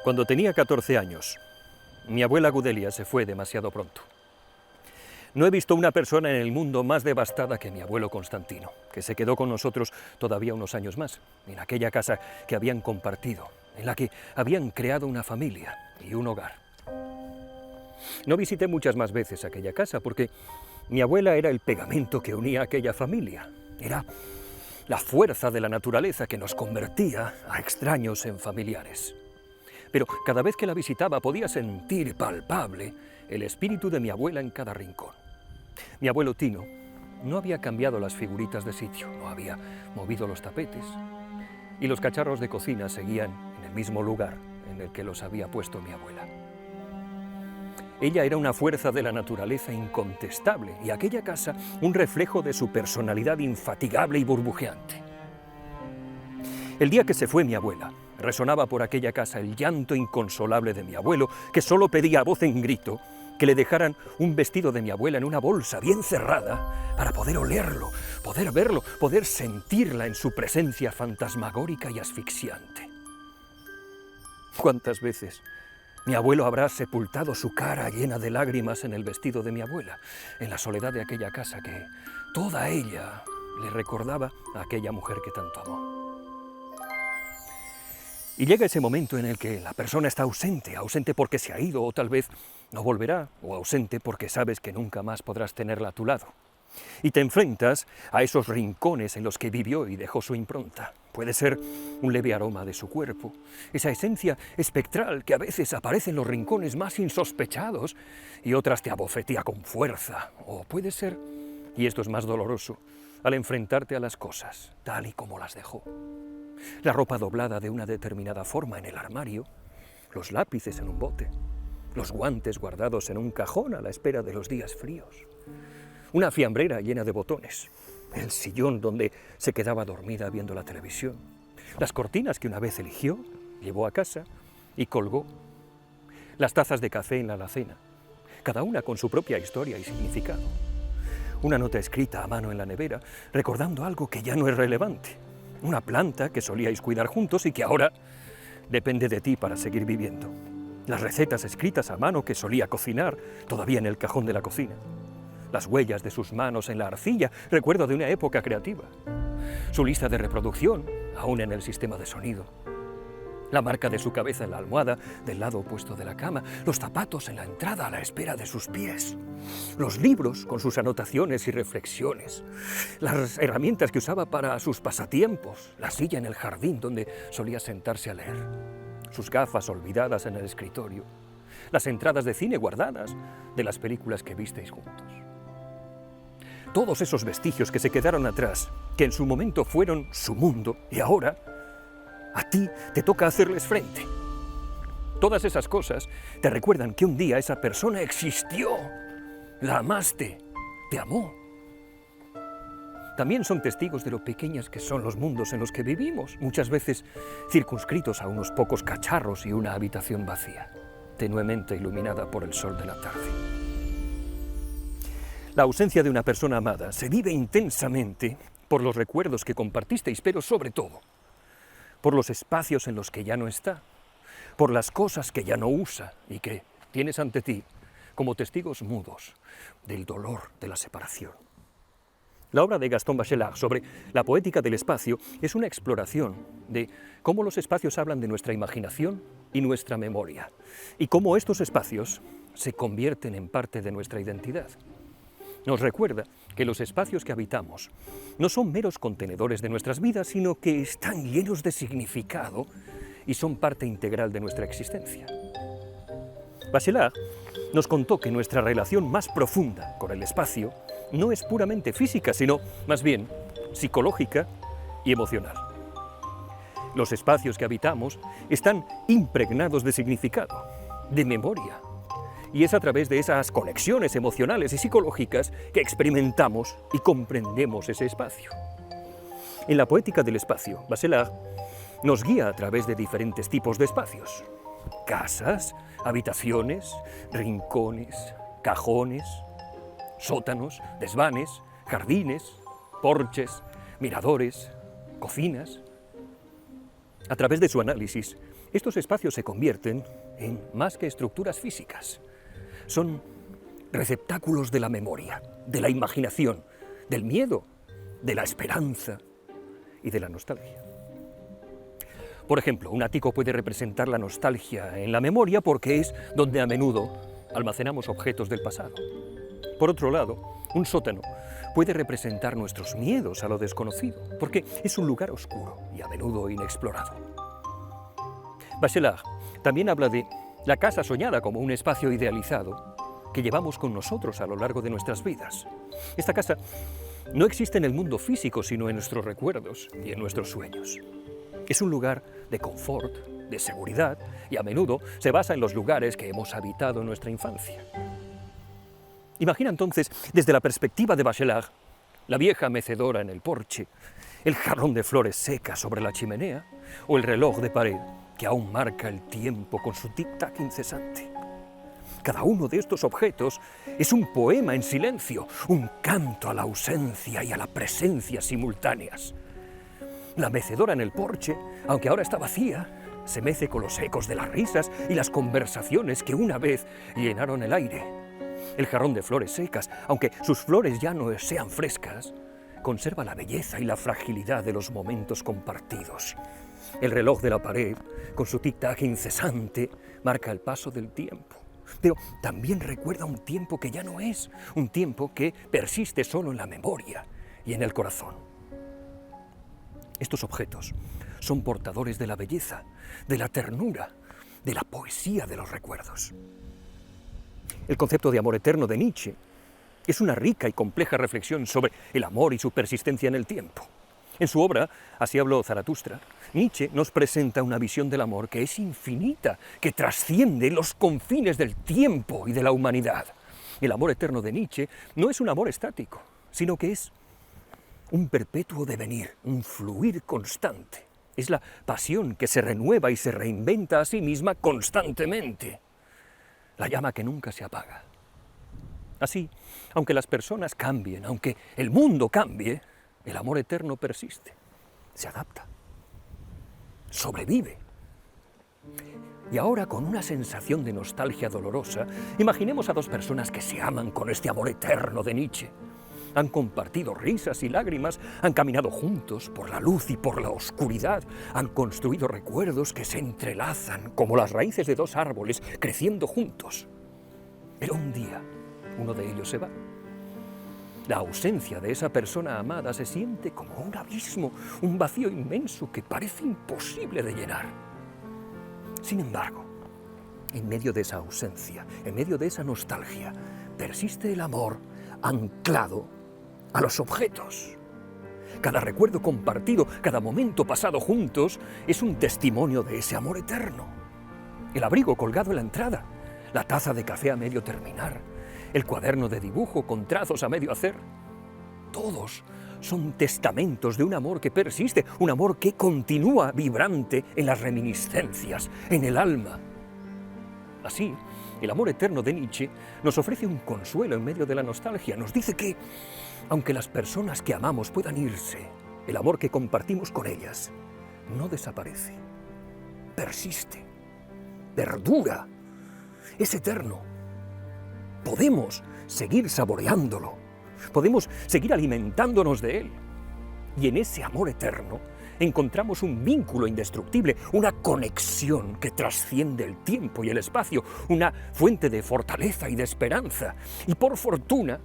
Cuando tenía 14 años, mi abuela Gudelia se fue demasiado pronto. No he visto una persona en el mundo más devastada que mi abuelo Constantino, que se quedó con nosotros todavía unos años más, en aquella casa que habían compartido, en la que habían creado una familia y un hogar. No visité muchas más veces aquella casa porque mi abuela era el pegamento que unía a aquella familia. Era la fuerza de la naturaleza que nos convertía a extraños en familiares. Pero cada vez que la visitaba podía sentir palpable el espíritu de mi abuela en cada rincón. Mi abuelo Tino no había cambiado las figuritas de sitio, no había movido los tapetes, y los cacharros de cocina seguían en el mismo lugar en el que los había puesto mi abuela. Ella era una fuerza de la naturaleza incontestable, y aquella casa un reflejo de su personalidad infatigable y burbujeante. El día que se fue mi abuela, resonaba por aquella casa el llanto inconsolable de mi abuelo, que solo pedía a voz en grito que le dejaran un vestido de mi abuela en una bolsa bien cerrada para poder olerlo, poder verlo, poder sentirla en su presencia fantasmagórica y asfixiante. ¿Cuántas veces mi abuelo habrá sepultado su cara llena de lágrimas en el vestido de mi abuela, en la soledad de aquella casa que toda ella le recordaba a aquella mujer que tanto amó? Y llega ese momento en el que la persona está ausente porque se ha ido o tal vez no volverá, o ausente porque sabes que nunca más podrás tenerla a tu lado. Y te enfrentas a esos rincones en los que vivió y dejó su impronta. Puede ser un leve aroma de su cuerpo, esa esencia espectral que a veces aparece en los rincones más insospechados y otras te abofetea con fuerza. O puede ser, y esto es más doloroso, al enfrentarte a las cosas tal y como las dejó. La ropa doblada de una determinada forma en el armario, los lápices en un bote, los guantes guardados en un cajón a la espera de los días fríos, una fiambrera llena de botones, el sillón donde se quedaba dormida viendo la televisión, las cortinas que una vez eligió, llevó a casa y colgó, las tazas de café en la alacena, cada una con su propia historia y significado, una nota escrita a mano en la nevera recordando algo que ya no es relevante, una planta que solíais cuidar juntos y que ahora depende de ti para seguir viviendo. Las recetas escritas a mano que solía cocinar, todavía en el cajón de la cocina. Las huellas de sus manos en la arcilla, recuerdo de una época creativa. Su lista de reproducción, aún en el sistema de sonido. La marca de su cabeza en la almohada del lado opuesto de la cama, los zapatos en la entrada a la espera de sus pies, los libros con sus anotaciones y reflexiones, las herramientas que usaba para sus pasatiempos, la silla en el jardín donde solía sentarse a leer, sus gafas olvidadas en el escritorio, las entradas de cine guardadas de las películas que visteis juntos. Todos esos vestigios que se quedaron atrás, que en su momento fueron su mundo y ahora a ti te toca hacerles frente. Todas esas cosas te recuerdan que un día esa persona existió, la amaste, te amó. También son testigos de lo pequeñas que son los mundos en los que vivimos, muchas veces circunscritos a unos pocos cacharros y una habitación vacía, tenuemente iluminada por el sol de la tarde. La ausencia de una persona amada se vive intensamente por los recuerdos que compartisteis, pero sobre todo por los espacios en los que ya no está, por las cosas que ya no usa y que tienes ante ti como testigos mudos del dolor de la separación. La obra de Gaston Bachelard sobre la poética del espacio es una exploración de cómo los espacios hablan de nuestra imaginación y nuestra memoria, y cómo estos espacios se convierten en parte de nuestra identidad. Nos recuerda que los espacios que habitamos no son meros contenedores de nuestras vidas, sino que están llenos de significado y son parte integral de nuestra existencia. Bachelard nos contó que nuestra relación más profunda con el espacio no es puramente física, sino más bien psicológica y emocional. Los espacios que habitamos están impregnados de significado, de memoria, y es a través de esas conexiones emocionales y psicológicas que experimentamos y comprendemos ese espacio. En la poética del espacio, Bachelard nos guía a través de diferentes tipos de espacios: casas, habitaciones, rincones, cajones, sótanos, desvanes, jardines, porches, miradores, cocinas. A través de su análisis, Estos espacios se convierten en más que estructuras físicas. Son receptáculos de la memoria, de la imaginación, del miedo, de la esperanza y de la nostalgia. Por ejemplo, un ático puede representar la nostalgia en la memoria porque es donde a menudo almacenamos objetos del pasado. Por otro lado, un sótano puede representar nuestros miedos a lo desconocido, porque es un lugar oscuro y a menudo inexplorado. Bachelard también habla de la casa soñada como un espacio idealizado que llevamos con nosotros a lo largo de nuestras vidas. Esta casa no existe en el mundo físico, sino en nuestros recuerdos y en nuestros sueños. Es un lugar de confort, de seguridad, y a menudo se basa en los lugares que hemos habitado en nuestra infancia. Imagina entonces, desde la perspectiva de Bachelard, la vieja mecedora en el porche, el jarrón de flores secas sobre la chimenea o el reloj de pared que aún marca el tiempo con su tic-tac incesante. Cada uno de estos objetos es un poema en silencio, un canto a la ausencia y a la presencia simultáneas. La mecedora en el porche, aunque ahora está vacía, se mece con los ecos de las risas y las conversaciones que una vez llenaron el aire. El jarrón de flores secas, aunque sus flores ya no sean frescas, conserva la belleza y la fragilidad de los momentos compartidos. El reloj de la pared, con su tic-tac incesante, marca el paso del tiempo. Pero también recuerda un tiempo que ya no es, un tiempo que persiste solo en la memoria y en el corazón. Estos objetos son portadores de la belleza, de la ternura, de la poesía de los recuerdos. El concepto de amor eterno de Nietzsche es una rica y compleja reflexión sobre el amor y su persistencia en el tiempo. En su obra, Así habló Zaratustra, Nietzsche nos presenta una visión del amor que es infinita, que trasciende los confines del tiempo y de la humanidad. El amor eterno de Nietzsche no es un amor estático, sino que es un perpetuo devenir, un fluir constante. Es la pasión que se renueva y se reinventa a sí misma constantemente. La llama que nunca se apaga. Así, aunque las personas cambien, aunque el mundo cambie, el amor eterno persiste, se adapta, sobrevive. Y ahora, con una sensación de nostalgia dolorosa, imaginemos a dos personas que se aman con este amor eterno de Nietzsche. Han compartido risas y lágrimas, han caminado juntos por la luz y por la oscuridad, han construido recuerdos que se entrelazan como las raíces de dos árboles creciendo juntos. Pero un día, uno de ellos se va. La ausencia de esa persona amada se siente como un abismo, un vacío inmenso que parece imposible de llenar. Sin embargo, en medio de esa ausencia, en medio de esa nostalgia, persiste el amor anclado a los objetos. Cada recuerdo compartido, cada momento pasado juntos, es un testimonio de ese amor eterno. El abrigo colgado en la entrada, la taza de café a medio terminar, el cuaderno de dibujo con trazos a medio hacer. Todos son testamentos de un amor que persiste, un amor que continúa vibrante en las reminiscencias, en el alma. Así, el amor eterno de Nietzsche nos ofrece un consuelo en medio de la nostalgia. Nos dice que, aunque las personas que amamos puedan irse, el amor que compartimos con ellas no desaparece, persiste, perdura, es eterno. Podemos seguir saboreándolo, podemos seguir alimentándonos de él. Y en ese amor eterno encontramos un vínculo indestructible, una conexión que trasciende el tiempo y el espacio, una fuente de fortaleza y de esperanza. Y por fortuna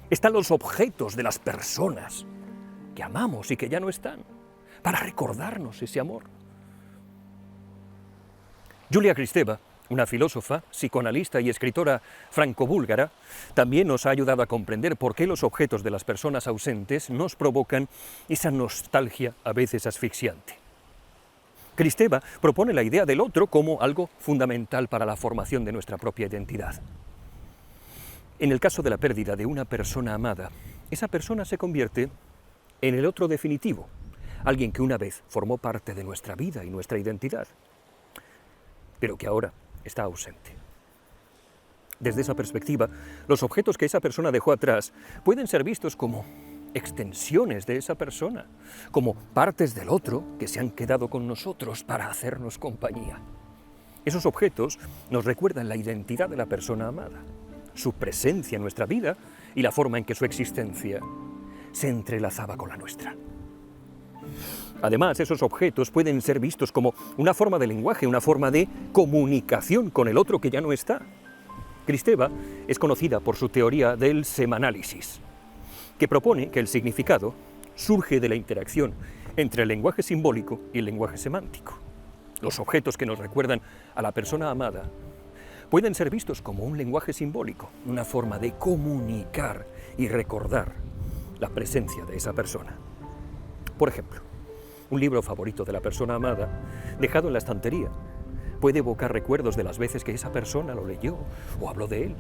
están los objetos de las personas que amamos y que ya no están, para recordarnos ese amor. Julia Kristeva, una filósofa, psicoanalista y escritora franco-búlgara, también nos ha ayudado a comprender por qué los objetos de las personas ausentes nos provocan esa nostalgia a veces asfixiante. Kristeva propone la idea del otro como algo fundamental para la formación de nuestra propia identidad. En el caso de la pérdida de una persona amada, esa persona se convierte en el otro definitivo, alguien que una vez formó parte de nuestra vida y nuestra identidad, pero que ahora está ausente. Desde esa perspectiva, los objetos que esa persona dejó atrás pueden ser vistos como extensiones de esa persona, como partes del otro que se han quedado con nosotros para hacernos compañía. Esos objetos nos recuerdan la identidad de la persona amada, su presencia en nuestra vida y la forma en que su existencia se entrelazaba con la nuestra. Además, esos objetos pueden ser vistos como una forma de lenguaje, una forma de comunicación con el otro que ya no está. Kristeva es conocida por su teoría del semanálisis, que propone que el significado surge de la interacción entre el lenguaje simbólico y el lenguaje semántico. Los objetos que nos recuerdan a la persona amada pueden ser vistos como un lenguaje simbólico, una forma de comunicar y recordar la presencia de esa persona. Por ejemplo, un libro favorito de la persona amada, dejado en la estantería, puede evocar recuerdos de las veces que esa persona lo leyó o habló de él.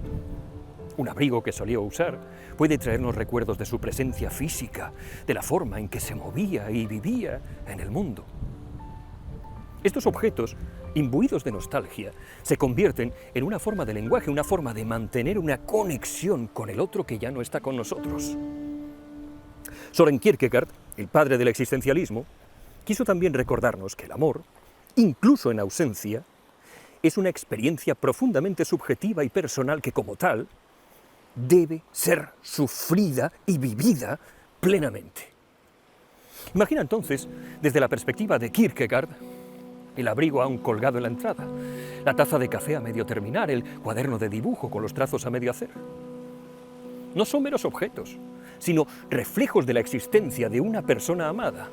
Un abrigo que solía usar puede traernos recuerdos de su presencia física, de la forma en que se movía y vivía en el mundo. Estos objetos, imbuidos de nostalgia, se convierten en una forma de lenguaje, una forma de mantener una conexión con el otro que ya no está con nosotros. Søren Kierkegaard, el padre del existencialismo, quiso también recordarnos que el amor, incluso en ausencia, es una experiencia profundamente subjetiva y personal que, como tal, debe ser sufrida y vivida plenamente. Imagina entonces, desde la perspectiva de Kierkegaard, el abrigo aún colgado en la entrada, la taza de café a medio terminar, el cuaderno de dibujo con los trazos a medio hacer. No son meros objetos, sino reflejos de la existencia de una persona amada.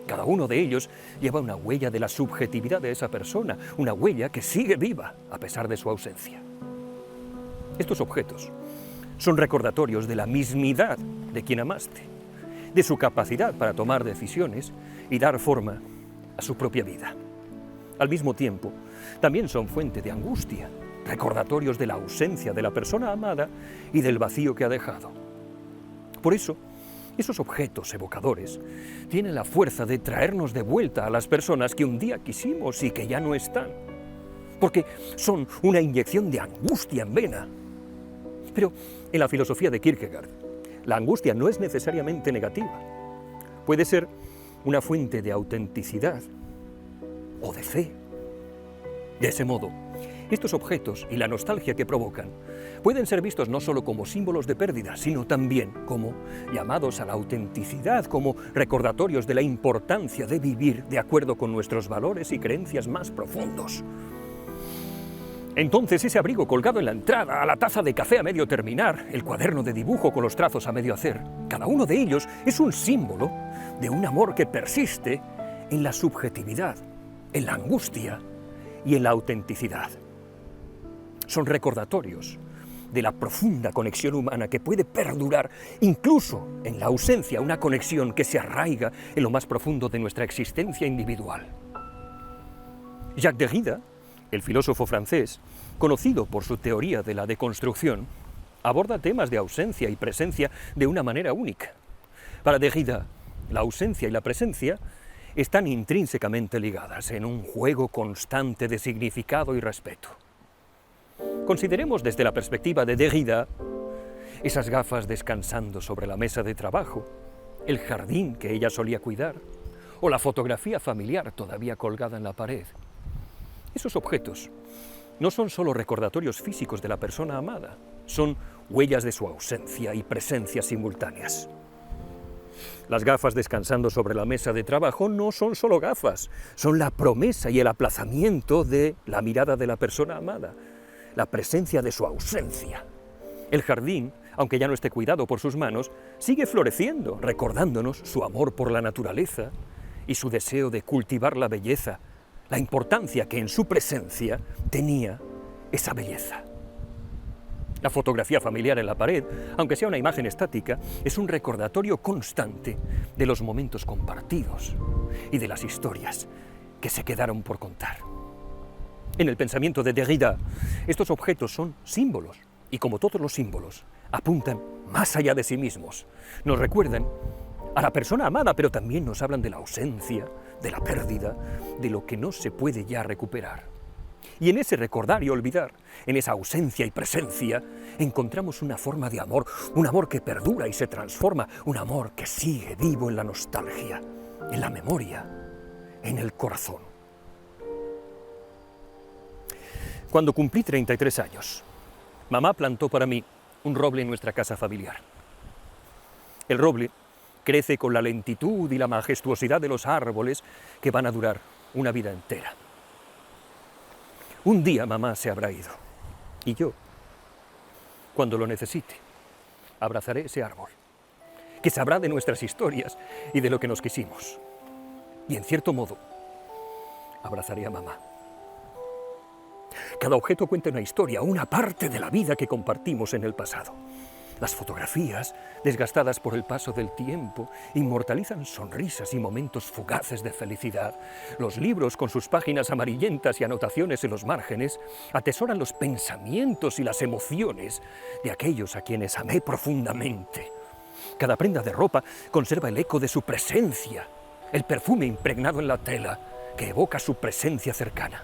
Cada uno de ellos lleva una huella de la subjetividad de esa persona, una huella que sigue viva a pesar de su ausencia. Estos objetos son recordatorios de la mismidad de quien amaste, de su capacidad para tomar decisiones y dar forma a su propia vida. Al mismo tiempo, también son fuente de angustia, recordatorios de la ausencia de la persona amada y del vacío que ha dejado. Por eso, esos objetos evocadores tienen la fuerza de traernos de vuelta a las personas que un día quisimos y que ya no están, porque son una inyección de angustia en vena. Pero en la filosofía de Kierkegaard, la angustia no es necesariamente negativa. Puede ser una fuente de autenticidad o de fe. De ese modo, estos objetos y la nostalgia que provocan pueden ser vistos no solo como símbolos de pérdida, sino también como llamados a la autenticidad, como recordatorios de la importancia de vivir de acuerdo con nuestros valores y creencias más profundos. Entonces, ese abrigo colgado en la entrada, la taza de café a medio terminar, el cuaderno de dibujo con los trazos a medio hacer, cada uno de ellos es un símbolo de un amor que persiste en la subjetividad, en la angustia y en la autenticidad. Son recordatorios de la profunda conexión humana que puede perdurar incluso en la ausencia, una conexión que se arraiga en lo más profundo de nuestra existencia individual. Jacques Derrida, el filósofo francés, conocido por su teoría de la deconstrucción, aborda temas de ausencia y presencia de una manera única. Para Derrida, la ausencia y la presencia están intrínsecamente ligadas en un juego constante de significado y respeto. Consideremos desde la perspectiva de Derrida esas gafas descansando sobre la mesa de trabajo, el jardín que ella solía cuidar, o la fotografía familiar todavía colgada en la pared. Esos objetos no son solo recordatorios físicos de la persona amada, son huellas de su ausencia y presencia simultáneas. Las gafas descansando sobre la mesa de trabajo no son solo gafas, son la promesa y el aplazamiento de la mirada de la persona amada, la presencia de su ausencia. El jardín, aunque ya no esté cuidado por sus manos, sigue floreciendo, recordándonos su amor por la naturaleza y su deseo de cultivar la belleza, la importancia que en su presencia tenía esa belleza. La fotografía familiar en la pared, aunque sea una imagen estática, es un recordatorio constante de los momentos compartidos y de las historias que se quedaron por contar. En el pensamiento de Derrida, estos objetos son símbolos y, como todos los símbolos, apuntan más allá de sí mismos. Nos recuerdan a la persona amada, pero también nos hablan de la ausencia, de la pérdida, de lo que no se puede ya recuperar. Y en ese recordar y olvidar, en esa ausencia y presencia, encontramos una forma de amor, un amor que perdura y se transforma, un amor que sigue vivo en la nostalgia, en la memoria, en el corazón. Cuando cumplí 33 años, mamá plantó para mí un roble en nuestra casa familiar. El roble crece con la lentitud y la majestuosidad de los árboles que van a durar una vida entera. Un día mamá se habrá ido, y yo, cuando lo necesite, abrazaré ese árbol, que sabrá de nuestras historias y de lo que nos quisimos. Y en cierto modo, abrazaré a mamá. Cada objeto cuenta una historia, una parte de la vida que compartimos en el pasado. Las fotografías, desgastadas por el paso del tiempo, inmortalizan sonrisas y momentos fugaces de felicidad. Los libros, con sus páginas amarillentas y anotaciones en los márgenes, atesoran los pensamientos y las emociones de aquellos a quienes amé profundamente. Cada prenda de ropa conserva el eco de su presencia, el perfume impregnado en la tela que evoca su presencia cercana.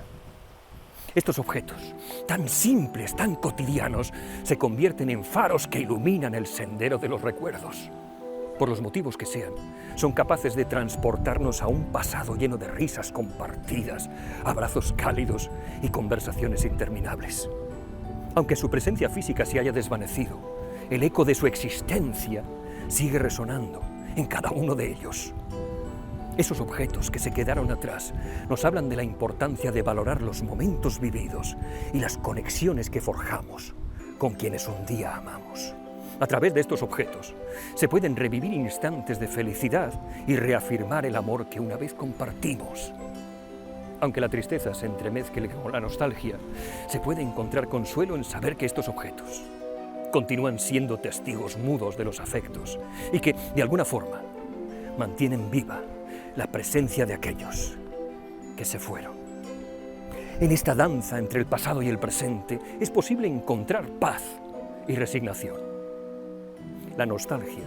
Estos objetos, tan simples, tan cotidianos, se convierten en faros que iluminan el sendero de los recuerdos. Por los motivos que sean, son capaces de transportarnos a un pasado lleno de risas compartidas, abrazos cálidos y conversaciones interminables. Aunque su presencia física se haya desvanecido, el eco de su existencia sigue resonando en cada uno de ellos. Esos objetos que se quedaron atrás nos hablan de la importancia de valorar los momentos vividos y las conexiones que forjamos con quienes un día amamos. A través de estos objetos se pueden revivir instantes de felicidad y reafirmar el amor que una vez compartimos. Aunque la tristeza se entremezcle con la nostalgia, se puede encontrar consuelo en saber que estos objetos continúan siendo testigos mudos de los afectos y que, de alguna forma, mantienen viva la presencia de aquellos que se fueron. En esta danza entre el pasado y el presente es posible encontrar paz y resignación. La nostalgia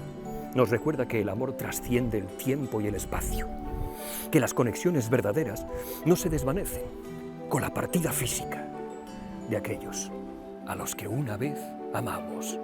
nos recuerda que el amor trasciende el tiempo y el espacio, que las conexiones verdaderas no se desvanecen con la partida física de aquellos a los que una vez amamos.